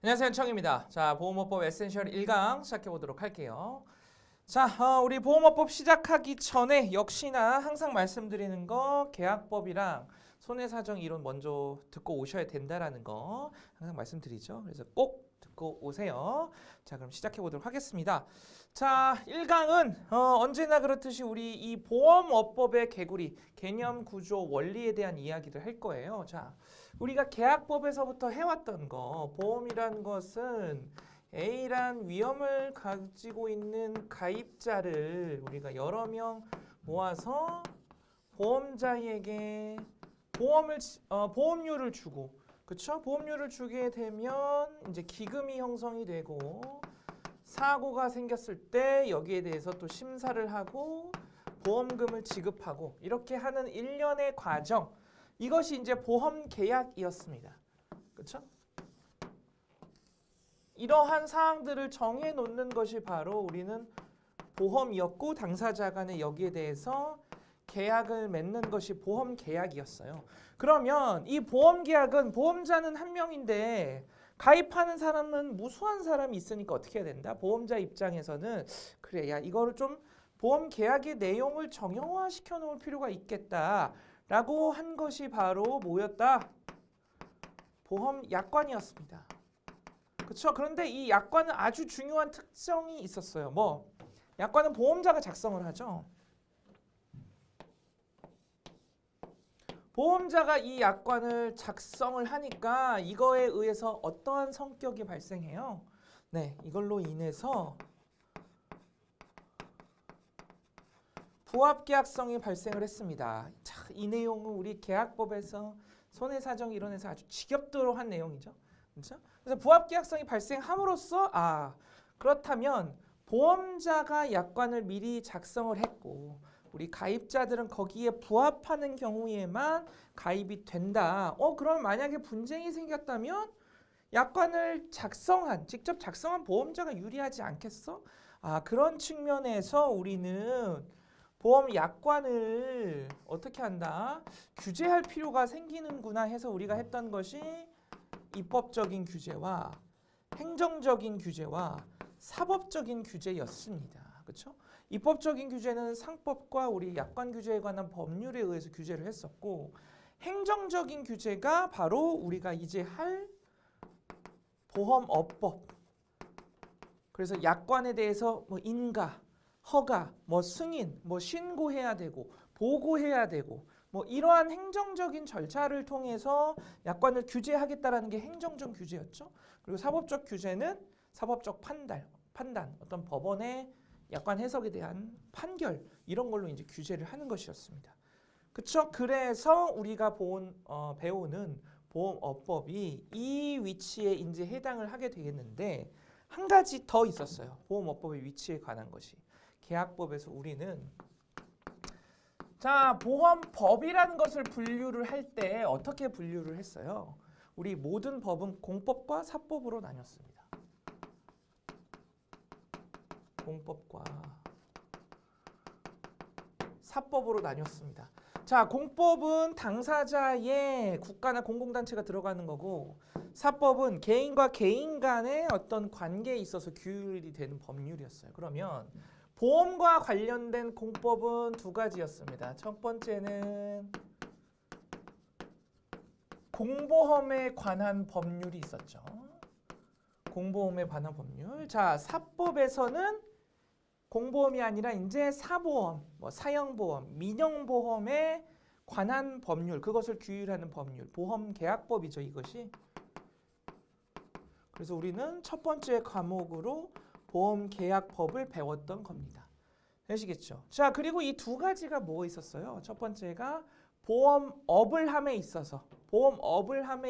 안녕하세요, 청입니다. 자, 보험업법 에센셜 1강 시작해 보도록 할게요. 자, 우리 보험업법 시작하기 전에 역시나 항상 말씀드리는 거 계약법이랑 손해사정 이론 먼저 듣고 오셔야 된다라는 거 항상 말씀드리죠. 그래서 꼭 듣고 오세요. 자, 그럼 시작해 보도록 하겠습니다. 자, 1강은 언제나 그렇듯이 우리 이 보험업법의 개구리, 개념, 구조, 원리에 대한 이야기를 할 거예요. 자, 우리가 계약법에서부터 해왔던 거, 보험이란 것은 A란 위험을 가지고 있는 가입자를 우리가 여러 명 모아서 보험자에게 보험료를 주고, 그쵸? 보험료를 주게 되면 이제 기금이 형성이 되고 사고가 생겼을 때 여기에 대해서 또 심사를 하고 보험금을 지급하고 이렇게 하는 일련의 과정, 이것이 이제 보험 계약이었습니다. 그렇죠? 이러한 사항들을 정해 놓는 것이 바로 우리는 보험이었고 당사자 간에 여기에 대해서 계약을 맺는 것이 보험 계약이었어요. 그러면 이 보험 계약은 보험자는 한 명인데 가입하는 사람은 무수한 사람이 있으니까 어떻게 해야 된다? 보험자 입장에서는 그래, 야, 이거를 좀 보험 계약의 내용을 정형화 시켜 놓을 필요가 있겠다라고 한 것이 바로 뭐였다? 보험 약관이었습니다. 그렇죠? 그런데 이 약관은 아주 중요한 특성이 있었어요. 뭐? 약관은 보험자가 작성을 하죠. 보험자가 이 약관을 작성을 하니까 이거에 의해서 어떠한 성격이 발생해요? 네, 이걸로 인해서 부합계약성이 발생을 했습니다. 자, 이 내용은 우리 계약법에서 손해사정 이론에서 아주 지겹도록 한 내용이죠. 그렇죠? 그래서 부합계약성이 발생함으로써 그렇다면 보험자가 약관을 미리 작성을 했고 우리 가입자들은 거기에 부합하는 경우에만 가입이 된다. 그럼 만약에 분쟁이 생겼다면 약관을 직접 작성한 보험자가 유리하지 않겠어? 그런 측면에서 우리는 보험 약관을 어떻게 한다? 규제할 필요가 생기는구나 해서 우리가 했던 것이 입법적인 규제와 행정적인 규제와 사법적인 규제였습니다. 그렇죠? 입법적인 규제는 상법과 우리 약관 규제에 관한 법률에 의해서 규제를 했었고 행정적인 규제가 바로 우리가 이제 할 보험업법. 그래서 약관에 대해서 뭐 인가, 허가, 뭐 승인, 뭐 신고해야 되고 보고해야 되고 뭐 이러한 행정적인 절차를 통해서 약관을 규제하겠다라는 게 행정적 규제였죠. 그리고 사법적 규제는 사법적 판단, 어떤 법원의 약관 해석에 대한 판결 이런 걸로 이제 규제를 하는 것이었습니다. 그렇죠? 그래서 우리가 배우는 보험업법이 이 위치에 이제 해당을 하게 되겠는데 한 가지 더 있었어요. 보험업법의 위치에 관한 것이. 계약법에서 우리는 보험법이라는 것을 분류를 할 때 어떻게 분류를 했어요? 우리 모든 법은 공법과 사법으로 나뉘었습니다. 공법과 사법으로 나뉘었습니다. 자, 공법은 당사자의 국가나 공공단체가 들어가는 거고 사법은 개인과 개인 간의 어떤 관계에 있어서 규율이 되는 법률이었어요. 그러면 보험과 관련된 공법은 두 가지였습니다. 첫 번째는 공보험에 관한 법률이 있었죠. 공보험에 관한 법률. 자, 사법에서는 공보험이 아니라 이제 사보험, 뭐 사형보험, 민형보험에 관한 법률, 그것을 규율하는 법률, 보험계약법이죠, 이것이. 그래서 우리는 첫 번째 과목으로 보험계약법을 배웠던 겁니다. 되시겠죠? 자, 그리고 이 두 가지가 뭐 있었어요? 첫 번째가 보험업을 함에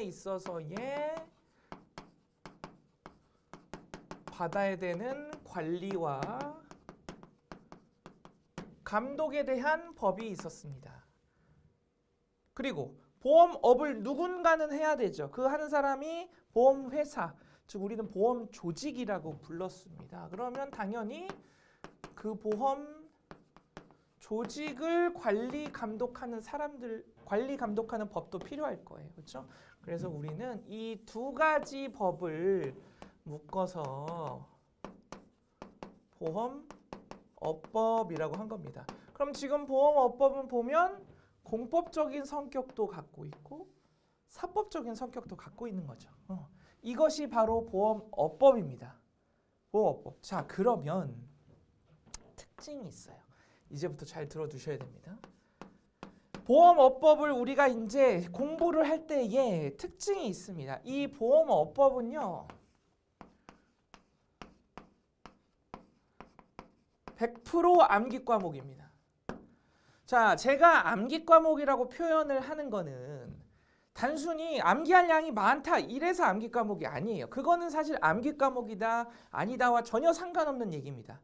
있어서의 받아야 되는 관리와 감독에 대한 법이 있었습니다. 그리고 보험업을 누군가는 해야 되죠. 그 하는 사람이 보험회사, 즉 우리는 보험 조직이라고 불렀습니다. 그러면 당연히 그 보험 조직을 관리 감독하는 법도 필요할 거예요. 그렇죠? 그래서 우리는 이 두 가지 법을 묶어서 보험업법이라고 한 겁니다. 그럼 지금 보험업법은 보면 공법적인 성격도 갖고 있고 사법적인 성격도 갖고 있는 거죠. 이것이 바로 보험업법입니다. 보험업법. 자, 그러면 특징이 있어요. 이제부터 잘 들어두셔야 됩니다. 보험업법을 우리가 이제 공부를 할 때에 특징이 있습니다. 이 보험업법은요, 100% 암기 과목입니다. 자, 제가 암기 과목이라고 표현을 하는 거는 단순히 암기할 양이 많다 이래서 암기 과목이 아니에요. 그거는 사실 암기 과목이다 아니다와 전혀 상관없는 얘기입니다.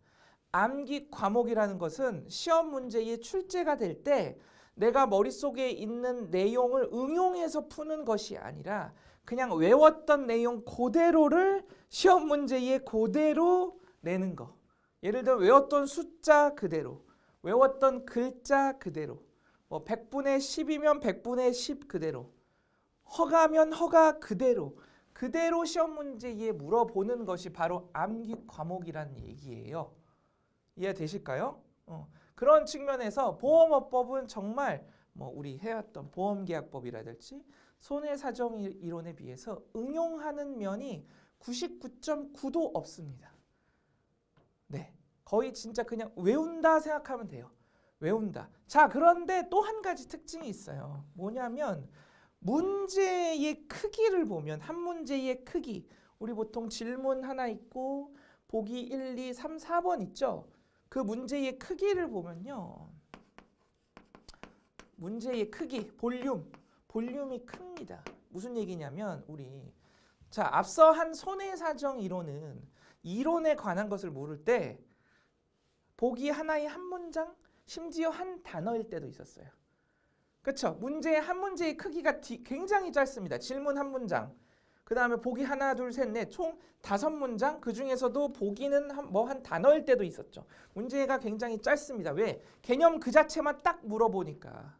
암기 과목이라는 것은 시험 문제에 출제가 될 때 내가 머릿속에 있는 내용을 응용해서 푸는 것이 아니라 그냥 외웠던 내용 그대로를 시험 문제에 그대로 내는 거. 예를 들어 외웠던 숫자 그대로, 외웠던 글자 그대로, 뭐 100분의 10이면 100분의 10 그대로, 허가면 허가 그대로 시험 문제에 물어보는 것이 바로 암기 과목이라는 얘기예요. 이해되실까요? 그런 측면에서 보험업법은 정말 뭐 우리 해왔던 보험계약법이라든지 손해사정 이론에 비해서 응용하는 면이 99.9도 없습니다. 네, 거의 진짜 그냥 외운다 생각하면 돼요. 외운다. 자, 그런데 또 한 가지 특징이 있어요. 뭐냐면 문제의 크기를 보면 한 문제의 크기, 우리 보통 질문 하나 있고 보기 1, 2, 3, 4번 있죠. 그 문제의 크기를 보면요, 문제의 크기, 볼륨이 큽니다. 무슨 얘기냐면 자, 앞서 한 손해사정 이론은 이론에 관한 것을 모를 때 보기 하나의 한 문장, 심지어 한 단어일 때도 있었어요. 그렇죠? 한 문제의 크기가 굉장히 짧습니다. 질문 한 문장, 그 다음에 보기 하나, 둘, 셋, 넷, 총 5문장, 그 중에서도 보기는 한 단어일 때도 있었죠. 문제가 굉장히 짧습니다. 왜? 개념 그 자체만 딱 물어보니까.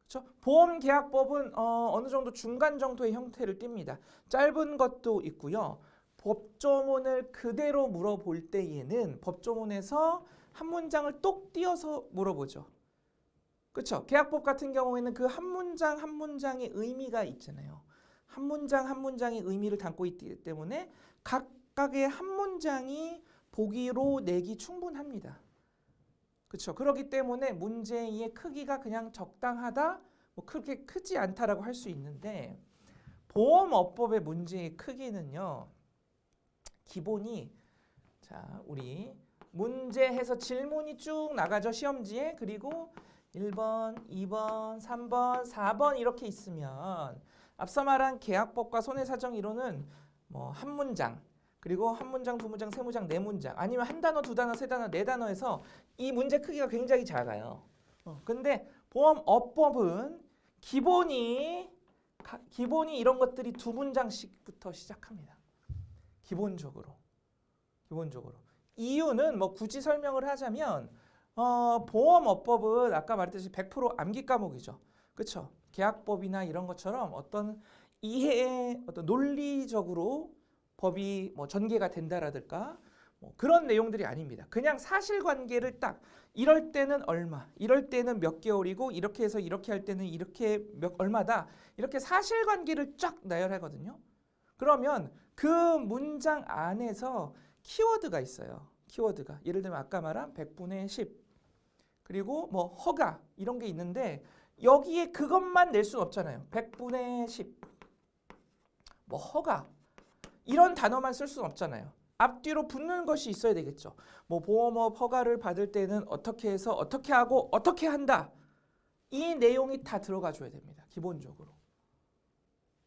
그렇죠? 보험계약법은 어느 정도 중간 정도의 형태를 띱니다. 짧은 것도 있고요. 법조문을 그대로 물어볼 때에는 법조문에서 한 문장을 똑 띄어서 물어보죠. 그렇죠? 계약법 같은 경우에는 그 한 문장 한 문장의 의미가 있잖아요. 한 문장 한 문장의 의미를 담고 있기 때문에 각각의 한 문장이 보기로 내기 충분합니다. 그렇죠? 그렇기 때문에 문제의 크기가 그냥 적당하다, 뭐 그렇게 크지 않다라고 할 수 있는데 보험업법의 문제의 크기는요, 기본이, 자, 우리 문제 해서 질문이 쭉 나가죠, 시험지에. 그리고 1번, 2번, 3번, 4번 이렇게 있으면 앞서 말한 계약법과 손해사정 이론은 뭐 한 문장, 그리고 한 문장, 두 문장, 세 문장, 네 문장, 아니면 한 단어, 두 단어, 세 단어, 네 단어에서 이 문제 크기가 굉장히 작아요. 근데 보험업법은 기본이 이런 것들이 두 문장씩부터 시작합니다. 기본적으로. 이유는 뭐 굳이 설명을 하자면 보험업법은 아까 말했듯이 100% 암기 과목이죠. 그렇죠? 계약법이나 이런 것처럼 어떤 이해의 어떤 논리적으로 법이 뭐 전개가 된다라든가 뭐 그런 내용들이 아닙니다. 그냥 사실관계를 딱 이럴 때는 얼마, 이럴 때는 몇 개월이고 이렇게 해서 이렇게 할 때는 이렇게 얼마다, 이렇게 사실관계를 쫙 나열하거든요. 그러면 그 문장 안에서 키워드가 있어요. 키워드가. 예를 들면 아까 말한 100분의 10 그리고 뭐 허가 이런 게 있는데 여기에 그것만 낼 수는 없잖아요. 100분의 10 뭐 허가 이런 단어만 쓸 수는 없잖아요. 앞뒤로 붙는 것이 있어야 되겠죠. 뭐 보험업 허가를 받을 때는 어떻게 해서 어떻게 하고 어떻게 한다. 이 내용이 다 들어가 줘야 됩니다. 기본적으로.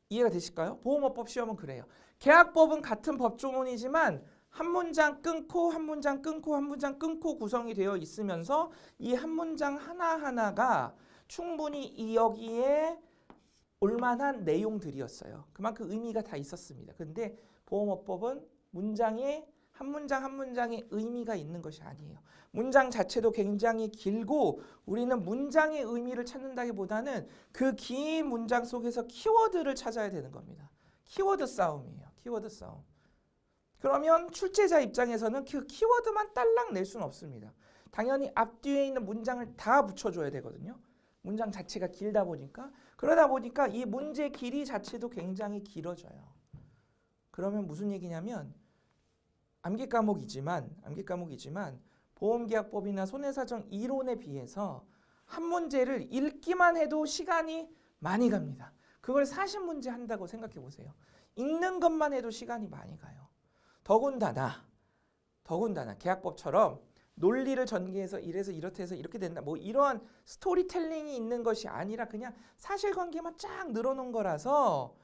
이해가 되실까요? 보험업법 시험은 그래요. 계약법은 같은 법조문이지만 한 문장 끊고 한 문장 끊고 한 문장 끊고 구성이 되어 있으면서 이 한 문장 하나하나가 충분히 여기에 올만한 내용들이었어요. 그만큼 의미가 다 있었습니다. 근데 보험업법은 문장에 한 문장 한 문장이 의미가 있는 것이 아니에요. 문장 자체도 굉장히 길고 우리는 문장의 의미를 찾는다기보다는 그 긴 문장 속에서 키워드를 찾아야 되는 겁니다. 키워드 싸움이에요. 키워드 싸움. 그러면 출제자 입장에서는 그 키워드만 딸랑 낼 수는 없습니다. 당연히 앞뒤에 있는 문장을 다 붙여줘야 되거든요. 문장 자체가 길다 보니까. 그러다 보니까 이 문제 길이 자체도 굉장히 길어져요. 그러면 무슨 얘기냐면 암기 과목이지만 보험계약법이나 손해사정 이론에 비해서 한 문제를 읽기만 해도 시간이 많이 갑니다. 그걸 40문제 한다고 생각해 보세요. 읽는 것만 해도 시간이 많이 가요. 더군다나 계약법처럼 논리를 전개해서 이래서 이렇게 해서 이렇게 된다. 뭐 이러한 스토리텔링이 있는 것이 아니라 그냥 사실관계만 쫙 늘어놓은 거라서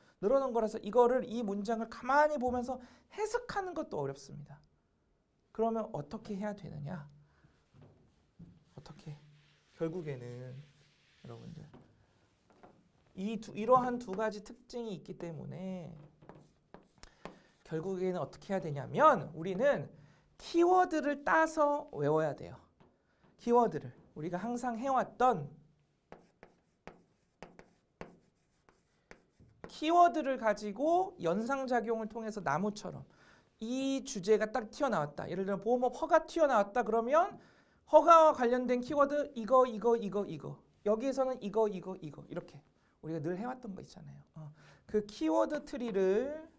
이거를 이 문장을 가만히 보면서 해석하는 것도 어렵습니다. 그러면 어떻게 해야 되느냐? 어떻게? 결국에는 여러분들 이러한 두 가지 특징이 있기 때문에 결국에는 어떻게 해야 되냐면 우리는 키워드를 따서 외워야 돼요. 키워드를 우리가 항상 해왔던 키워드를 가지고 연상작용을 통해서 나무처럼 이 주제가 딱 튀어나왔다. 예를 들어 보험업 허가 튀어나왔다. 그러면 허가와 관련된 키워드 이거 여기에서는 이거 이렇게 우리가 늘 해왔던 거 있잖아요. 그 키워드 트리를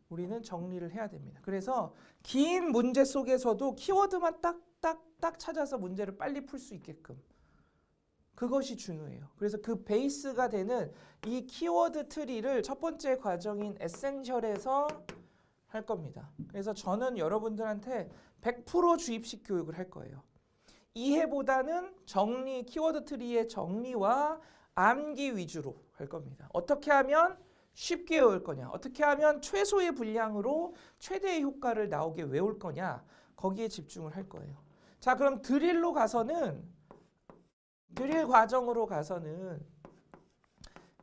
우리는 정리를 해야 됩니다. 그래서 긴 문제 속에서도 키워드만 딱 찾아서 문제를 빨리 풀 수 있게끔 그것이 중요해요. 그래서 그 베이스가 되는 이 키워드 트리를 첫 번째 과정인 에센셜에서 할 겁니다. 그래서 저는 여러분들한테 100% 주입식 교육을 할 거예요. 이해보다는 정리, 키워드 트리의 정리와 암기 위주로 할 겁니다. 어떻게 하면 쉽게 외울 거냐, 어떻게 하면 최소의 분량으로 최대의 효과를 나오게 외울 거냐, 거기에 집중을 할 거예요. 자, 그럼 드릴 과정으로 가서는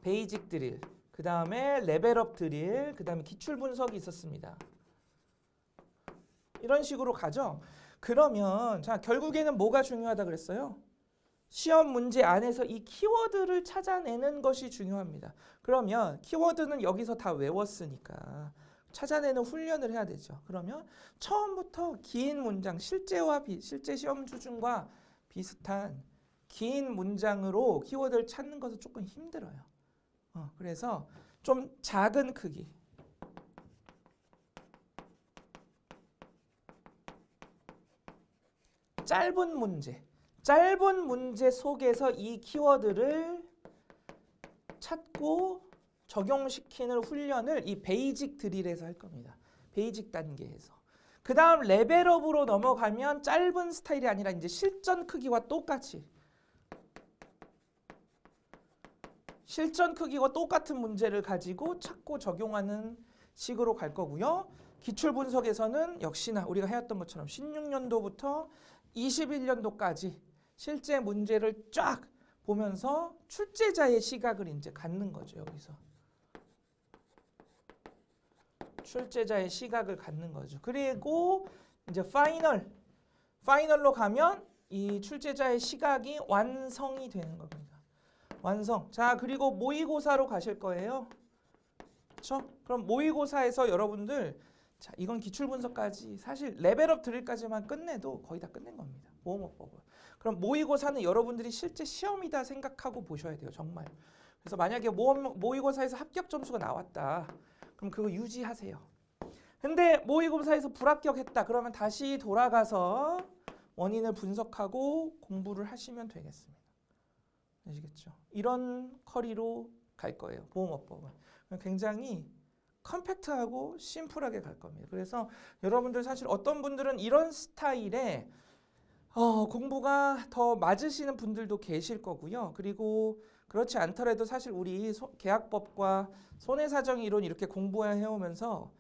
베이직 드릴, 그 다음에 레벨업 드릴, 그 다음에 기출 분석이 있었습니다. 이런 식으로 가죠. 그러면 자, 결국에는 뭐가 중요하다 그랬어요? 시험 문제 안에서 이 키워드를 찾아내는 것이 중요합니다. 그러면 키워드는 여기서 다 외웠으니까 찾아내는 훈련을 해야 되죠. 그러면 처음부터 긴 문장, 실제 시험 수준과 비슷한 긴 문장으로 키워드를 찾는 것은 조금 힘들어요. 그래서 좀 작은 크기, 짧은 문제 속에서 이 키워드를 찾고 적용시키는 훈련을 이 베이직 드릴에서 할 겁니다. 베이직 단계에서. 그 다음 레벨업으로 넘어가면 짧은 스타일이 아니라 이제 실전 크기와 똑같이 실전 크기와 똑같은 문제를 가지고 찾고 적용하는 식으로 갈 거고요. 기출 분석에서는 역시나 우리가 해왔던 것처럼 16년도부터 21년도까지 실제 문제를 쫙 보면서 출제자의 시각을 이제 갖는 거죠. 여기서 출제자의 시각을 갖는 거죠. 그리고 이제 파이널로 가면 이 출제자의 시각이 완성이 되는 겁니다. 완성. 자, 그리고 모의고사로 가실 거예요. 그렇죠? 그럼 모의고사에서 여러분들 자, 이건 기출 분석까지 사실 레벨업 드릴까지만 끝내도 거의 다 끝낸 겁니다. 보험업법은. 그럼 모의고사는 여러분들이 실제 시험이다 생각하고 보셔야 돼요. 정말. 그래서 만약에 모의고사에서 합격 점수가 나왔다. 그럼 그거 유지하세요. 근데 모의고사에서 불합격했다. 그러면 다시 돌아가서 원인을 분석하고 공부를 하시면 되겠습니다. 아시겠죠? 이런 커리로 갈 거예요. 보험업법은. 굉장히 컴팩트하고 심플하게 갈 겁니다. 그래서 여러분들 사실 어떤 분들은 이런 스타일의 공부가 더 맞으시는 분들도 계실 거고요. 그리고 그렇지 않더라도 사실 우리 계약법과 손해사정 이론 이렇게 공부해 오면서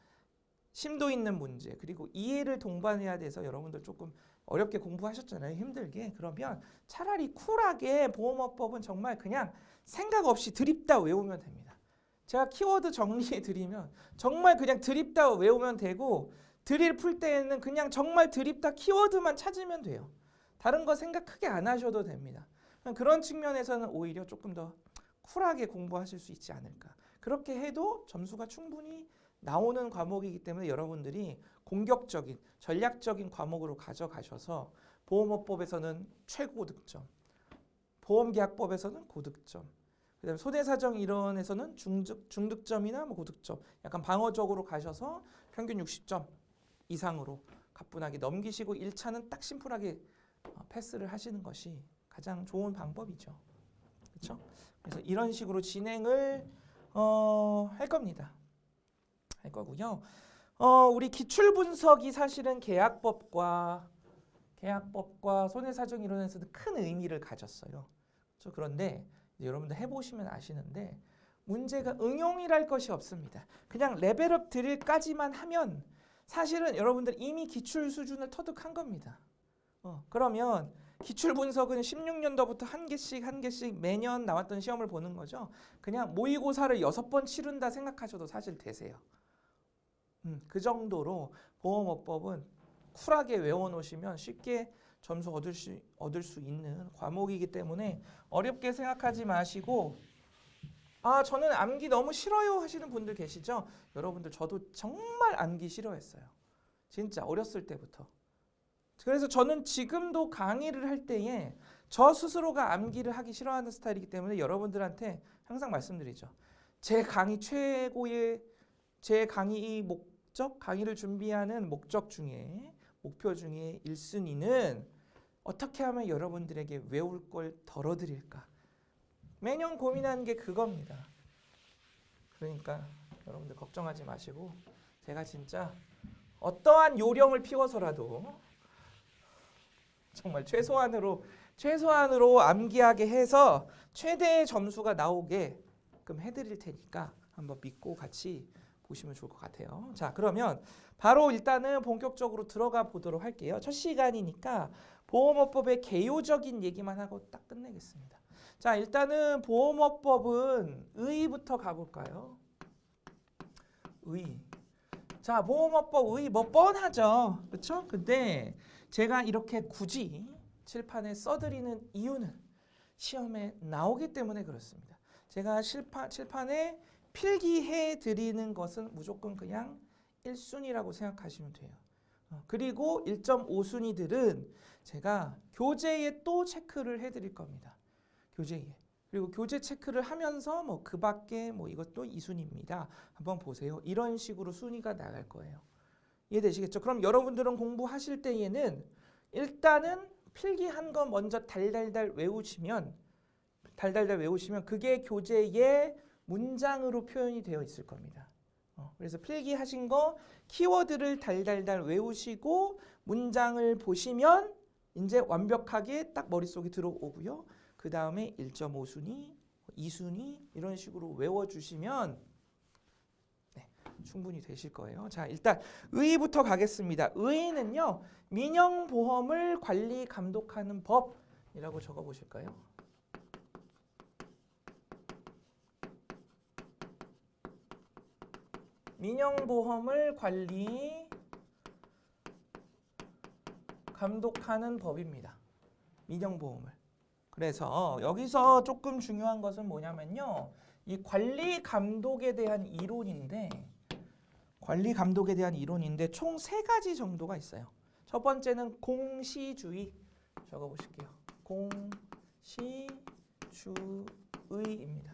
심도 있는 문제 그리고 이해를 동반해야 돼서 여러분들 조금 어렵게 공부하셨잖아요. 힘들게. 그러면 차라리 쿨하게 보험업법은 정말 그냥 생각 없이 드립다 외우면 됩니다. 제가 키워드 정리해 드리면 정말 그냥 드립다 외우면 되고 드릴 풀 때에는 그냥 정말 드립다 키워드만 찾으면 돼요. 다른 거 생각 크게 안 하셔도 됩니다. 그런 측면에서는 오히려 조금 더 쿨하게 공부하실 수 있지 않을까. 그렇게 해도 점수가 충분히 나오는 과목이기 때문에 여러분들이 공격적인, 전략적인 과목으로 가져가셔서 보험업법에서는 최고 득점, 보험계약법에서는 고득점, 그다음에 손해사정 이론에서는 중득점이나 뭐 고득점, 약간 방어적으로 가셔서 평균 60점 이상으로 가뿐하게 넘기시고 1차는 딱 심플하게 패스를 하시는 것이 가장 좋은 방법이죠. 그렇죠? 그래서 이런 식으로 진행을 할 겁니다. 할 거고요. 우리 기출 분석이 사실은 계약법과 손해사정 이론에서도 큰 의미를 가졌어요. 그렇죠? 그런데 이제 여러분들 해보시면 아시는데 문제가 응용이랄 것이 없습니다. 그냥 레벨업 드릴까지만 하면 사실은 여러분들 이미 기출 수준을 터득한 겁니다. 그러면 기출 분석은 16년도부터 한 개씩 매년 나왔던 시험을 보는 거죠. 그냥 모의고사를 6번 치른다 생각하셔도 사실 되세요. 그 정도로 보험업법은 쿨하게 외워놓으시면 쉽게 점수 얻을 수 있는 과목이기 때문에 어렵게 생각하지 마시고 저는 암기 너무 싫어요 하시는 분들 계시죠? 여러분들 저도 정말 암기 싫어했어요. 진짜 어렸을 때부터. 그래서 저는 지금도 강의를 할 때에 저 스스로가 암기를 하기 싫어하는 스타일이기 때문에 여러분들한테 항상 말씀드리죠. 제 강의 목적, 강의를 준비하는 목표 중에 1순위는 어떻게 하면 여러분들에게 외울 걸 덜어드릴까. 매년 고민하는 게 그겁니다. 그러니까 여러분들 걱정하지 마시고 제가 진짜 어떠한 요령을 피워서라도 정말 최소한으로 암기하게 해서 최대의 점수가 나오게끔 해드릴 테니까 한번 믿고 같이 보시면 좋을 것 같아요. 자, 그러면 바로 일단은 본격적으로 들어가 보도록 할게요. 첫 시간이니까 보험업법의 개요적인 얘기만 하고 딱 끝내겠습니다. 자, 일단은 보험업법은 의의부터 가볼까요? 의의. 자, 보험업법 의의 뭐 뻔하죠. 그렇죠? 근데 제가 이렇게 굳이 칠판에 써드리는 이유는 시험에 나오기 때문에 그렇습니다. 제가 칠판에 필기해 드리는 것은 무조건 그냥 1순위라고 생각하시면 돼요. 그리고 1.5순위들은 제가 교재에 또 체크를 해드릴 겁니다. 교재에. 그리고 교재 체크를 하면서 뭐 그 밖에 뭐 이것도 2순위입니다. 한번 보세요. 이런 식으로 순위가 나갈 거예요. 이해되시겠죠? 그럼 여러분들은 공부하실 때에는 일단은 필기한 거 먼저 달달달 외우시면 그게 교재에 문장으로 표현이 되어 있을 겁니다. 그래서 필기하신 거 키워드를 달달달 외우시고 문장을 보시면 이제 완벽하게 딱 머릿속에 들어오고요. 그 다음에 1.5순위, 2순위 이런 식으로 외워주시면 충분히 되실 거예요. 자, 일단 의의부터 가겠습니다. 의의는요, 민영보험을 관리 감독하는 법이라고 적어보실까요? 민영보험을 관리 감독하는 법입니다. 민영보험을. 그래서 여기서 조금 중요한 것은 뭐냐면요. 이 관리 감독에 대한 이론인데 총 3가지 정도가 있어요. 첫 번째는 공시주의 적어보실게요. 공시주의입니다.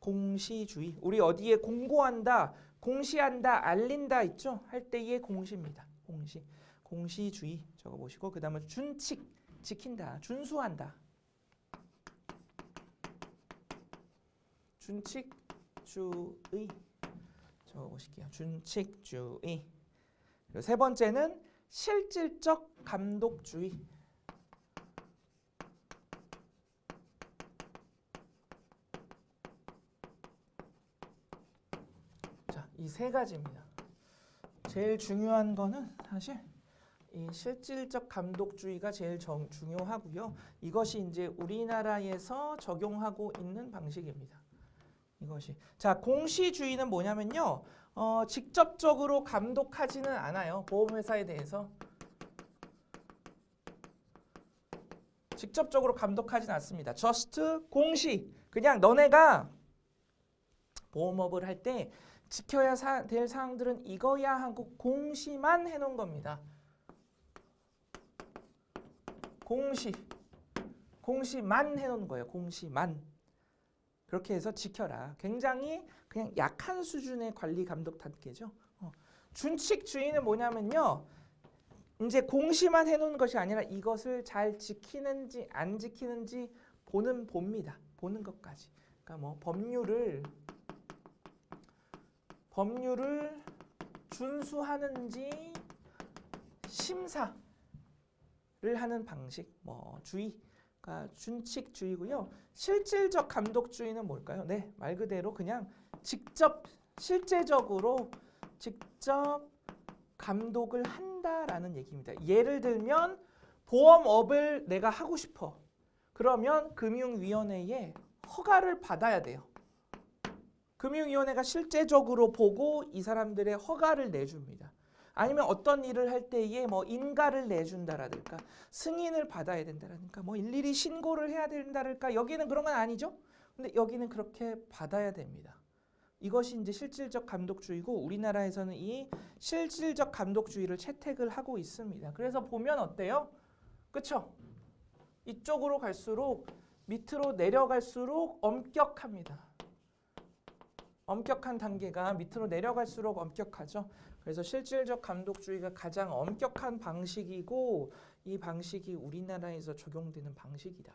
공시주의. 우리 어디에 공고한다, 공시한다, 알린다 있죠? 할 때의 공시입니다. 공시주의 적어보시고 그 다음에 준칙, 지킨다, 준수한다. 준칙주의 적어보실게요. 준칙주의. 그리고 세 번째는 실질적 감독주의. 자, 이 3가지입니다. 제일 중요한 거는 사실 이 실질적 감독주의가 제일 중요하고요. 이것이 이제 우리나라에서 적용하고 있는 방식입니다. 이것이. 자, 공시주의는 뭐냐면요. 직접적으로 감독하지는 않아요. 보험회사에 대해서. 직접적으로 감독하지는 않습니다. just 공시. 그냥 너네가 보험업을 할 때 지켜야 될 사항들은 이거야 하고 공시만 해놓은 겁니다. 공시만 해놓은 거예요. 공시만. 그렇게 해서 지켜라. 굉장히 그냥 약한 수준의 관리 감독 단계죠. 준칙주의는 뭐냐면요. 이제 공시만 해놓은 것이 아니라 이것을 잘 지키는지 안 지키는지 봅니다. 보는 것까지. 그러니까 뭐 법률을 준수하는지 심사를 하는 방식, 뭐 주의가 준칙주의고요. 실질적 감독주의는 뭘까요? 네, 말 그대로 그냥 실제적으로 직접 감독을 한다라는 얘기입니다. 예를 들면 보험업을 내가 하고 싶어. 그러면 금융위원회에 허가를 받아야 돼요. 금융위원회가 실제적으로 보고 이 사람들의 허가를 내줍니다. 아니면 어떤 일을 할 때에 뭐 인가를 내준다라든가 승인을 받아야 된다라든가 뭐 일일이 신고를 해야 된다랄까 여기는 그런 건 아니죠. 근데 여기는 그렇게 받아야 됩니다. 이것이 이제 실질적 감독주의고 우리나라에서는 이 실질적 감독주의를 채택을 하고 있습니다. 그래서 보면 어때요? 그쵸? 이쪽으로 갈수록 밑으로 내려갈수록 엄격합니다. 엄격한 단계가 밑으로 내려갈수록 엄격하죠. 그래서 실질적 감독주의가 가장 엄격한 방식이고 이 방식이 우리나라에서 적용되는 방식이다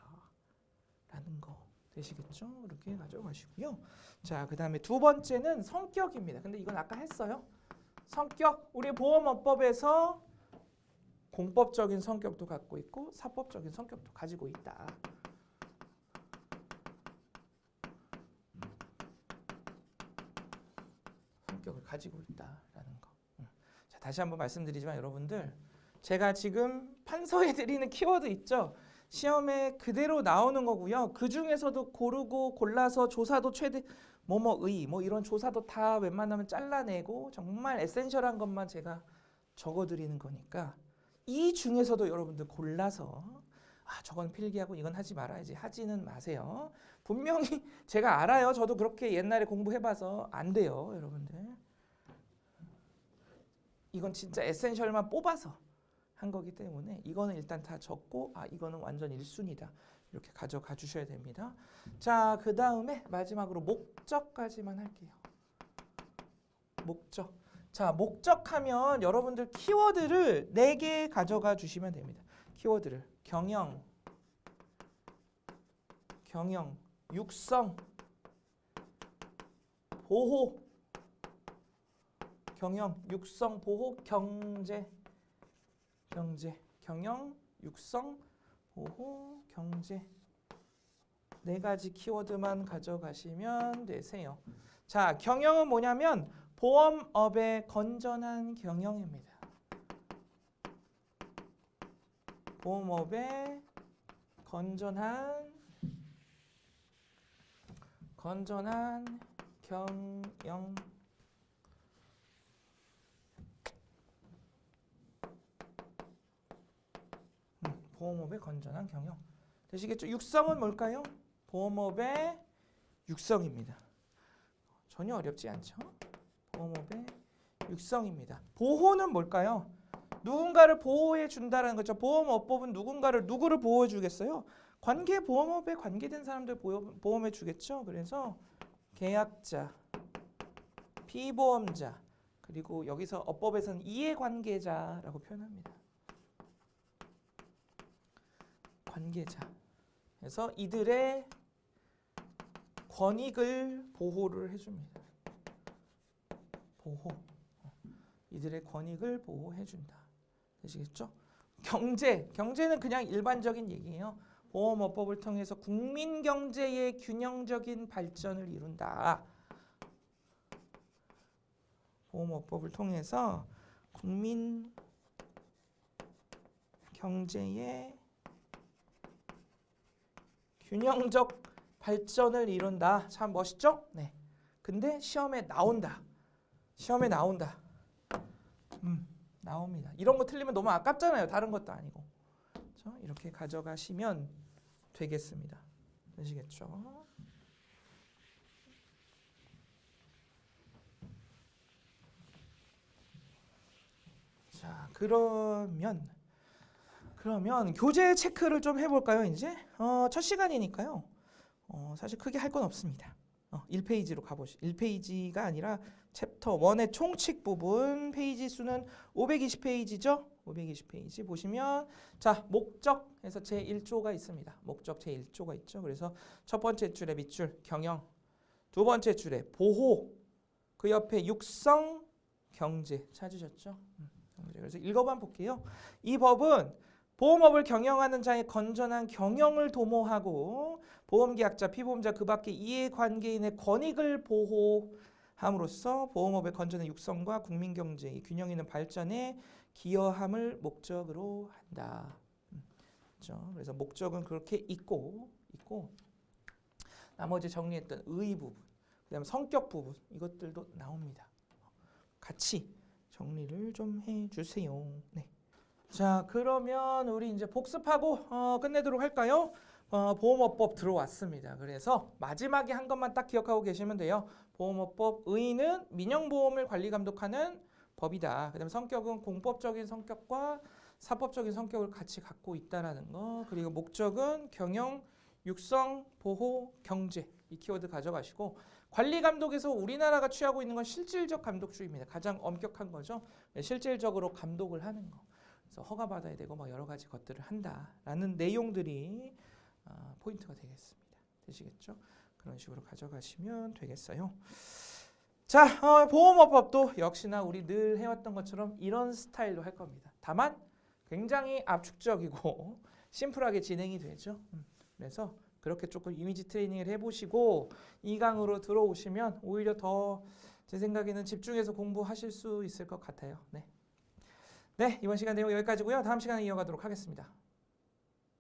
라는 거 되시겠죠? 이렇게 가져가시고요. 자, 그 다음에 두 번째는 성격입니다. 근데 이건 아까 했어요. 성격, 우리 보험업법에서 공법적인 성격도 갖고 있고 사법적인 성격도 가지고 있다. 성격을 가지고 있다라는 거. 자, 다시 한번 말씀드리지만 여러분들 제가 지금 판서해 드리는 키워드 있죠? 시험에 그대로 나오는 거고요. 그 중에서도 고르고 골라서 조사도 최대 뭐뭐의 뭐 이런 조사도 다 웬만하면 잘라내고 정말 에센셜한 것만 제가 적어 드리는 거니까 이 중에서도 여러분들 골라서 저건 필기하고 이건 하지 말아야지 하지는 마세요. 분명히 제가 알아요. 저도 그렇게 옛날에 공부해봐서 안 돼요. 여러분들. 이건 진짜 에센셜만 뽑아서 한 거기 때문에 이거는 일단 다 적고 이거는 완전 1순위다. 이렇게 가져가 주셔야 됩니다. 자, 그 다음에 마지막으로 목적까지만 할게요. 목적. 자, 목적하면 여러분들 키워드를 4개 가져가 주시면 됩니다. 키워드를 경영, 육성, 보호, 경영, 육성, 보호, 경제, 경영, 육성, 보호, 경제 4가지 키워드만 가져가시면 되세요. 자, 경영은 뭐냐면 보험업의 건전한 경영입니다. 보험업의 건전한 경영. 보험업의 건전한 경영. 되시겠죠? 육성은 뭘까요? 보험업의 육성입니다. 전혀 어렵지 않죠? 보험업의 육성입니다. 보호는 뭘까요? 누군가를 보호해 준다는 거죠. 보험업법은 누구를 보호해 주겠어요? 보험업에 관계된 사람들 보험해 주겠죠. 그래서 계약자, 피보험자, 그리고 여기서 업법에서는 이해관계자라고 표현합니다. 관계자. 그래서 이들의 권익을 보호를 해줍니다. 보호. 이들의 권익을 보호해준다. 되시겠죠? 경제는 그냥 일반적인 얘기예요. 보험업법을 통해서 국민 경제의 균형적인 발전을 이룬다. 보험업법을 통해서 국민 경제의 균형적 발전을 이룬다. 참 멋있죠? 네. 근데 시험에 나온다. 시험에 나온다. 나옵니다. 이런 거 틀리면 너무 아깝잖아요. 다른 것도 아니고. 그렇죠? 이렇게 가져가시면 되겠습니다. 되시겠죠? 자, 그러면 교재 체크를 좀 해볼까요? 이제 첫 시간이니까요. 사실 크게 할 건 없습니다. 1페이지로 가보시죠. 1페이지가 아니라 챕터 1의 총칙 부분 페이지 수는 520페이지죠. 520페이지 보시면 자 목적에서 제1조가 있습니다. 목적 제1조가 있죠. 그래서 첫 번째 줄에 밑줄 경영, 두 번째 줄에 보호, 그 옆에 육성, 경제 찾으셨죠? 그래서 읽어만 볼게요. 이 법은 보험업을 경영하는 자의 건전한 경영을 도모하고 보험계약자, 피보험자 그 밖의 이해관계인의 권익을 보호함으로써 보험업의 건전한 육성과 국민경제의 균형 있는 발전에 기여함을 목적으로 한다. 그렇죠? 그래서 목적은 그렇게 있고 나머지 정리했던 의 부분, 그다음에 성격 부분 이것들도 나옵니다. 같이 정리를 좀 해주세요. 네. 자, 그러면 우리 이제 복습하고 끝내도록 할까요? 보험업법 들어왔습니다. 그래서 마지막에 한 것만 딱 기억하고 계시면 돼요. 보험업법 의의는 민영보험을 관리 감독하는 법이다. 그다음에 성격은 공법적인 성격과 사법적인 성격을 같이 갖고 있다라는 거. 그리고 목적은 경영, 육성, 보호, 경제 이 키워드 가져가시고 관리 감독에서 우리나라가 취하고 있는 건 실질적 감독주의입니다. 가장 엄격한 거죠. 실질적으로 감독을 하는 거. 그래서 허가받아야 되고 뭐 여러 가지 것들을 한다라는 내용들이 포인트가 되겠습니다. 되시겠죠? 그런 식으로 가져가시면 되겠어요. 자, 보험업법도 역시나 우리 늘 해왔던 것처럼 이런 스타일로 할 겁니다. 다만 굉장히 압축적이고 심플하게 진행이 되죠. 그래서 그렇게 조금 이미지 트레이닝을 해보시고 2강으로 들어오시면 오히려 더 제 생각에는 집중해서 공부하실 수 있을 것 같아요. 네, 이번 시간 내용 여기까지고요. 다음 시간에 이어가도록 하겠습니다.